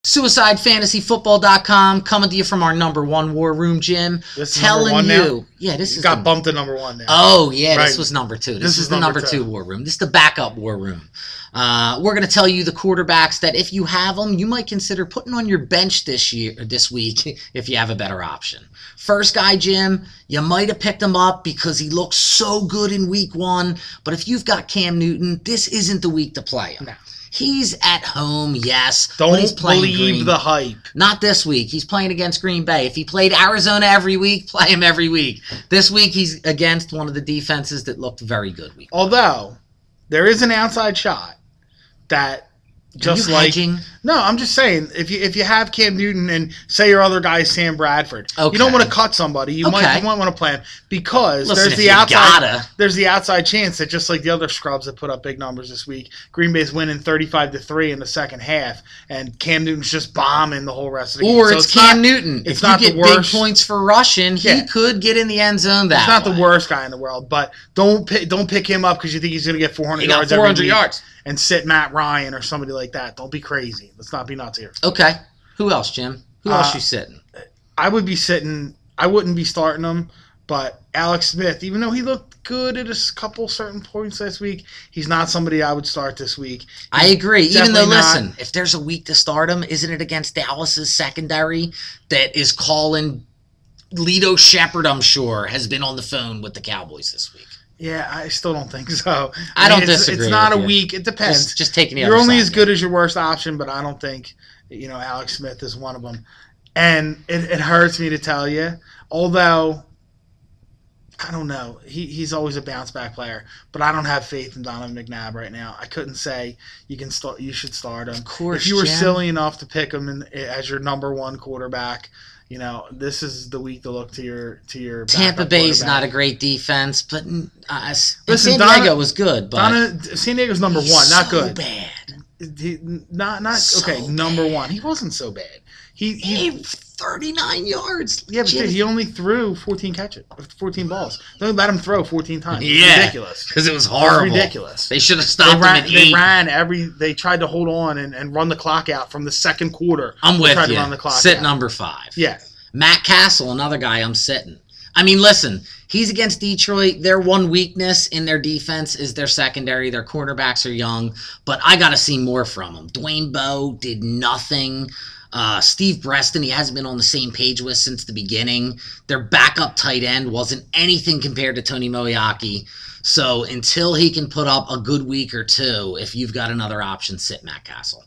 SuicideFantasyFootball.com, coming to you from our #1 war room, Jim. This is number one now? Yeah, this is got bumped to #1 now. Oh, yeah, Right. This was number 2. This is the number 2 war room. This is the backup war room. We're going to tell you the quarterbacks that if you have them, you might consider putting on your bench this week if you have a better option. First guy, Jim, you might have picked him up because he looks so good in week 1, but if you've got Cam Newton, this isn't the week to play him. No. He's at home, yes. Don't believe the hype. Not this week. He's playing against Green Bay. If he played Arizona every week, play him every week. This week, he's against one of the defenses that looked very good week. Although, there is an outside shot that just like hedging? No, I'm just saying if you have Cam Newton and say your other guy is Sam Bradford, okay. You don't want to cut somebody. You might want to play him because Listen, there's the outside chance that just like the other scrubs that put up big numbers this week, Green Bay's winning 35-3 in the second half, and Cam Newton's just bombing the whole rest of the game. Or it's Cam Newton. It's if not you get the worst. Big points for rushing, he could get in the end zone. He's not the worst guy in the world, but don't pick him up because you think he's going to get 400 yards. 400 yards. And sit Matt Ryan or somebody like that. Don't be crazy. Let's not be nuts here. Okay. Who else, Jim? Who else you sitting? I would be sitting. I wouldn't be starting him, but Alex Smith, even though he looked good at a couple certain points last week, he's not somebody I would start this week. I agree. Even though, listen, if there's a week to start him, isn't it against Dallas's secondary that is calling Lito Shepherd, I'm sure, has been on the phone with the Cowboys this week? Yeah, I still don't think so. I don't disagree. It's not a week. It depends. Just taking the You're other only side, as good as your worst option, but I don't think Alex Smith is one of them. And it hurts me to tell you, although I don't know, he's always a bounce back player, but I don't have faith in Donovan McNabb right now. I couldn't say you should start him. Of course, if you were Jim. Silly enough to pick him as your #1 quarterback. This is the week to look to your Tampa Bay's not a great defense, but San Diego was good. But San Diego's #1, not good. Bad. #1. He wasn't so bad. He 39 yards. Yeah, but he only threw 14 balls. They only let him throw 14 times. Yeah, ridiculous. Because it was horrible. It was ridiculous. They should have stopped him at 8. They tried to hold on and run the clock out from the second quarter. I'm with you. To run the clock Sit out. #5. Yeah. Matt Castle, another guy I'm sitting. I mean, listen, he's against Detroit. Their one weakness in their defense is their secondary. Their cornerbacks are young, but I got to see more from them. Dwayne Bowe did nothing. Steve Breston, he hasn't been on the same page with since the beginning. Their backup tight end wasn't anything compared to Tony Moeaki. So until he can put up a good week or two, if you've got another option, sit Matt Castle.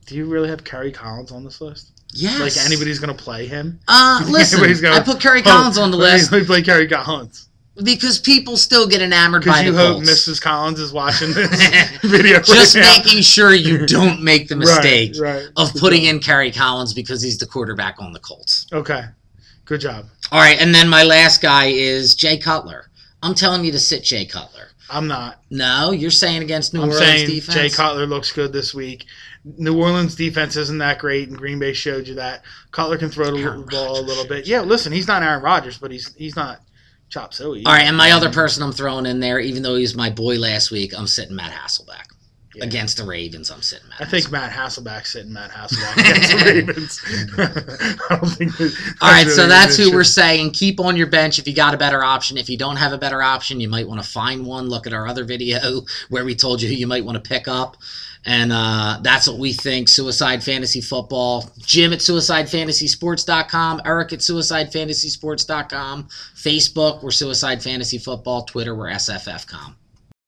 Do you really have Kerry Collins on this list? Yes. Like anybody's going to play him? Listen, I put Kerry Collins on the list. We play Kerry Collins. Because people still get enamored by the Colts. Because you hope Mrs. Collins is watching this video Just making sure you don't make the mistake of putting in Kerry Collins because he's the quarterback on the Colts. Okay. Good job. All right, and then my last guy is Jay Cutler. I'm telling you to sit Jay Cutler. I'm not. No? You're saying against New Orleans defense? Jay Cutler looks good this week. New Orleans defense isn't that great, and Green Bay showed you that. Cutler can throw the ball a little bit. Yeah, listen, he's not Aaron Rodgers, but he's not chop suey. All right, and my other person I'm throwing in there, even though he was my boy last week, I'm sitting Matt Hasselbeck. Yeah. Against the Ravens, I'm sitting Matt. I think Matt Hasselbeck's sitting Matt Hasselbeck against the Ravens. I don't think. All right, so that's who we're saying. Keep on your bench if you got a better option. If you don't have a better option, you might want to find one. Look at our other video where we told you who you might want to pick up. And that's what we think. Suicide Fantasy Football. Jim at SuicideFantasySports.com. Eric at SuicideFantasySports.com. Facebook, we're Suicide Fantasy Football. Twitter, we're SFFcom.